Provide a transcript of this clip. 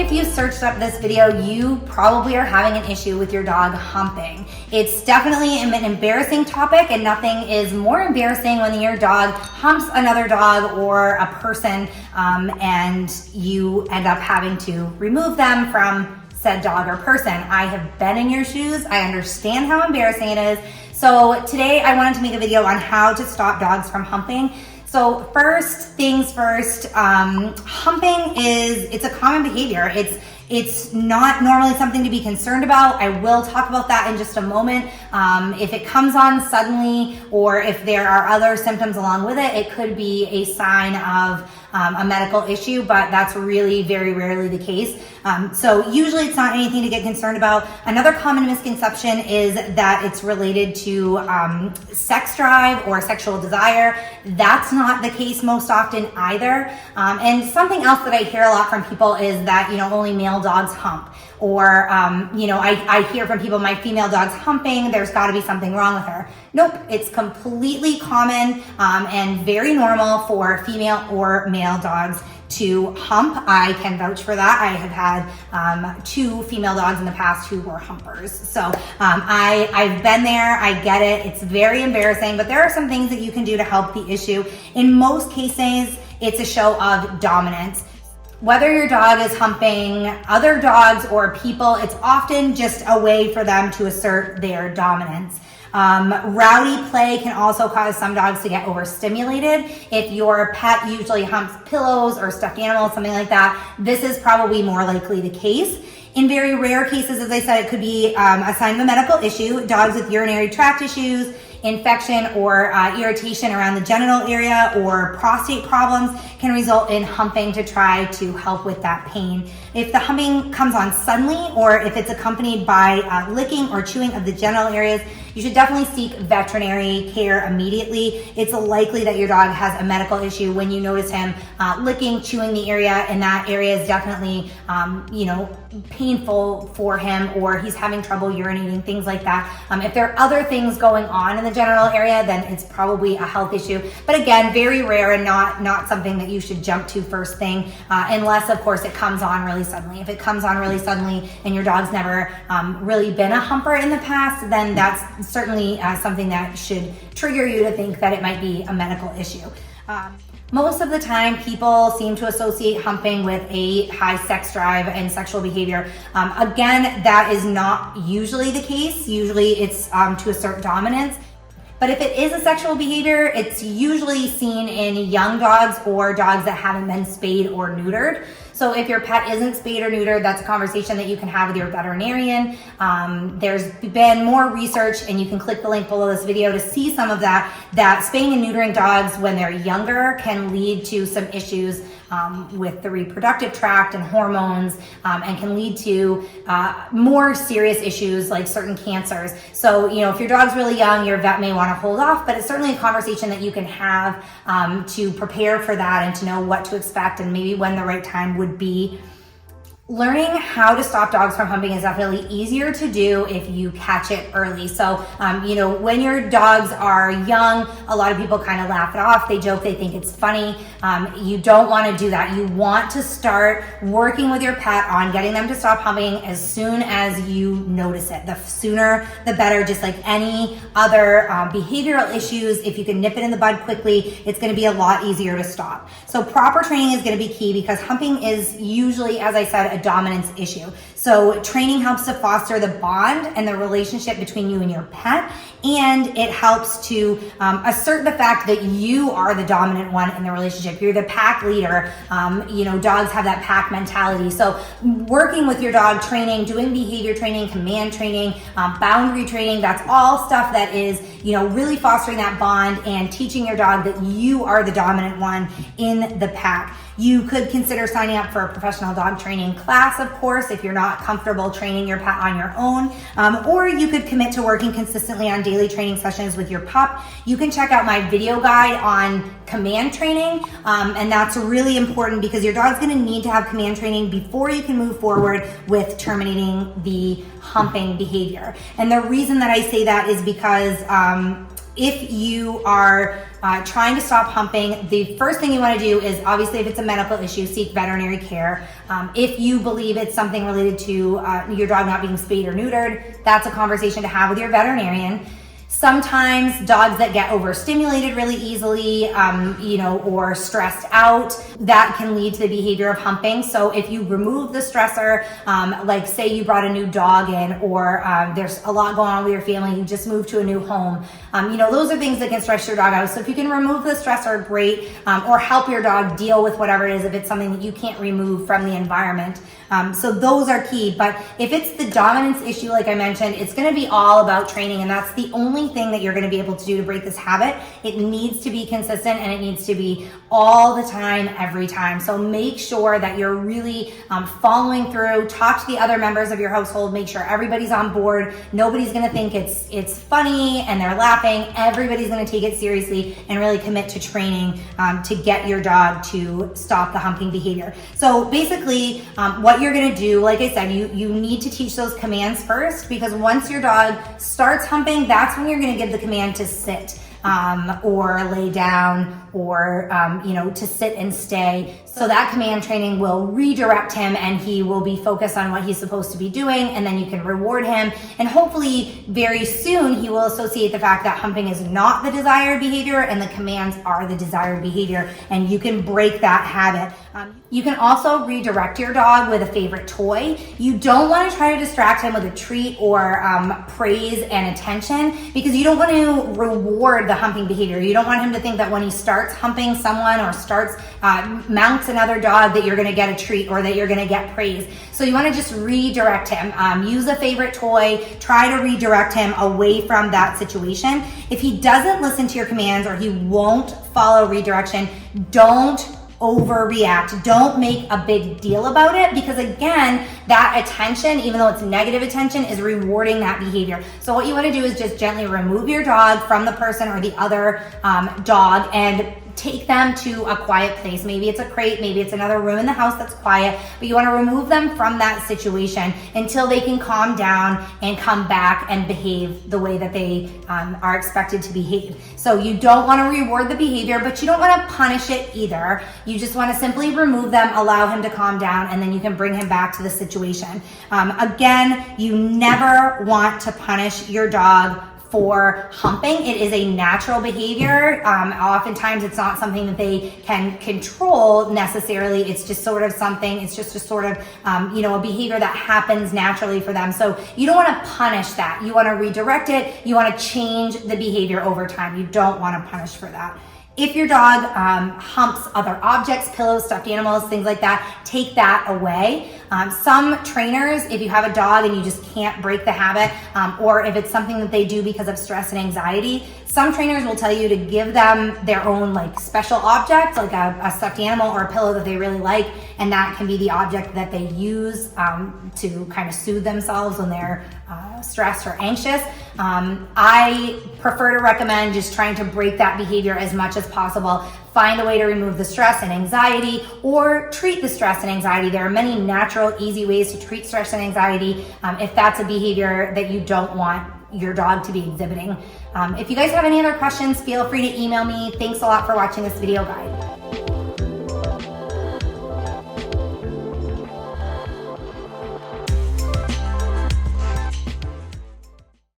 if you searched up this video, you probably are having an issue with your dog humping. It's definitely an embarrassing topic, and nothing is more embarrassing when your dog humps another dog or a person, and you end up having to remove them from said dog or person. I have been in your shoes. I understand how embarrassing it is. So today I wanted to make a video on how to stop dogs from humping. So first things first, humping it's a common behavior. It's not normally something to be concerned about. I will talk about that in just a moment. If it comes on suddenly, or if there are other symptoms along with it, it could be a sign of a medical issue, but that's really very rarely the case. So usually it's not anything to get concerned about. Another common misconception is that it's related to sex drive or sexual desire. That's not the case most often either. And something else that I hear a lot from people is that, only male dogs hump. Or, I hear from people, my female dog's humping, there's gotta be something wrong with her. Nope, it's completely common and very normal for female or male dogs to hump. I can vouch for that. I have had 2 female dogs in the past who were humpers. So I've been there, I get it. It's very embarrassing, but there are some things that you can do to help the issue. In most cases, it's a show of dominance. Whether your dog is humping other dogs or people, it's often just a way for them to assert their dominance. Rowdy play can also cause some dogs to get overstimulated. If your pet usually humps pillows or stuffed animals, something like that, this is probably more likely the case. In very rare cases, as I said, it could be a sign of a medical issue. Dogs with urinary tract issues, infection or irritation around the genital area, or prostate problems can result in humping to try to help with that pain. If the humping comes on suddenly, or if it's accompanied by licking or chewing of the genital areas, you should definitely seek veterinary care immediately. It's likely that your dog has a medical issue when you notice him licking, chewing the area, and that area is definitely, painful for him, or he's having trouble urinating, things like that. If there are other things going on in the genital area, then it's probably a health issue. But again, very rare and not something that you should jump to first thing, unless of course it comes on really suddenly. If it comes on really suddenly and your dog's never really been a humper in the past, then that's certainly something that should trigger you to think that it might be a medical issue. Most of the time, people seem to associate humping with a high sex drive and sexual behavior. Again, that is not usually the case. Usually it's to assert dominance. But if it is a sexual behavior, it's usually seen in young dogs or dogs that haven't been spayed or neutered. So if your pet isn't spayed or neutered, that's a conversation that you can have with your veterinarian. There's been more research, and you can click the link below this video to see some of that spaying and neutering dogs when they're younger can lead to some issues with the reproductive tract and hormones, and can lead to more serious issues like certain cancers. So, if your dog's really young, your vet may want to hold off, but it's certainly a conversation that you can have to prepare for that and to know what to expect and maybe when the right time would be. Learning how to stop dogs from humping is definitely easier to do if you catch it early. So, when your dogs are young, a lot of people kind of laugh it off. They joke, they think it's funny. You don't want to do that. You want to start working with your pet on getting them to stop humping as soon as you notice it. The sooner, the better. Just like any other behavioral issues, if you can nip it in the bud quickly, it's going to be a lot easier to stop. So proper training is going to be key, because humping is usually, as I said, a dominance issue. So training helps to foster the bond and the relationship between you and your pet, and it helps to assert the fact that you are the dominant one in the relationship. You're the pack leader. Dogs have that pack mentality. So working with your dog, training, doing behavior training, command training, boundary training, that's all stuff that is, really fostering that bond and teaching your dog that you are the dominant one in the pack. You could consider signing up for a professional dog training class, of course, if you're not comfortable training your pet on your own, or you could commit to working consistently on daily training sessions with your pup. You can check out my video guide on command training, and that's really important because your dog's going to need to have command training before you can move forward with terminating the humping behavior. And the reason that I say that is because If you are trying to stop humping, the first thing you want to do is, obviously, if it's a medical issue, seek veterinary care. If you believe it's something related to your dog not being spayed or neutered, that's a conversation to have with your veterinarian. Sometimes dogs that get overstimulated really easily, or stressed out, that can lead to the behavior of humping. So if you remove the stressor, like say you brought a new dog in, or there's a lot going on with your family, you just moved to a new home, those are things that can stress your dog out. So if you can remove the stressor, great, or help your dog deal with whatever it is, if it's something that you can't remove from the environment. So those are key. But if it's the dominance issue, like I mentioned, it's going to be all about training, and that's the only thing that you're going to be able to do to break this habit. It needs to be consistent, and it needs to be all the time, every time. So make sure that you're really following through. Talk to the other members of your household. Make sure everybody's on board. Nobody's going to think it's funny and they're laughing. Everybody's going to take it seriously and really commit to training to get your dog to stop the humping behavior. So basically, what you're going to do, like I said, you need to teach those commands first, because once your dog starts humping, that's when you're going to give the command to sit, or lay down, or to sit and stay. So that command training will redirect him, and he will be focused on what he's supposed to be doing, and then you can reward him, and hopefully very soon he will associate the fact that humping is not the desired behavior and the commands are the desired behavior, and you can break that habit. You can also redirect your dog with a favorite toy. You don't want to try to distract him with a treat or praise and attention, because you don't want to reward the humping behavior. You don't want him to think that when he starts humping someone or mounts another dog, that you're going to get a treat or that you're going to get praise. So you want to just redirect him. Use a favorite toy. Try to redirect him away from that situation. If he doesn't listen to your commands or he won't follow redirection, don't overreact. Don't make a big deal about it, because again, that attention, even though it's negative attention, is rewarding that behavior. So what you want to do is just gently remove your dog from the person or the other dog and take them to a quiet place. Maybe it's a crate, maybe it's another room in the house that's quiet, but you want to remove them from that situation until they can calm down and come back and behave the way that they are expected to behave. So you don't want to reward the behavior, but you don't want to punish it either. You just want to simply remove them, allow him to calm down, and then you can bring him back to the situation. Again, you never want to punish your dog for humping. It is a natural behavior. Oftentimes it's not something that they can control necessarily. It's just sort of something, it's just a sort of, a behavior that happens naturally for them. So you don't want to punish that. You want to redirect it. You want to change the behavior over time. You don't want to punish for that. If your dog humps other objects, pillows, stuffed animals, things like that, take that away. Some trainers, if you have a dog and you just can't break the habit, or if it's something that they do because of stress and anxiety, some trainers will tell you to give them their own special object, like a stuffed animal or a pillow that they really like, and that can be the object that they use to kind of soothe themselves when they're stressed or anxious. I prefer to recommend just trying to break that behavior as much as possible. Find a way to remove the stress and anxiety, or treat the stress and anxiety. There are many natural, easy ways to treat stress and anxiety if that's a behavior that you don't want your dog to be exhibiting. If you guys have any other questions, feel free to email me. Thanks a lot for watching this video guide.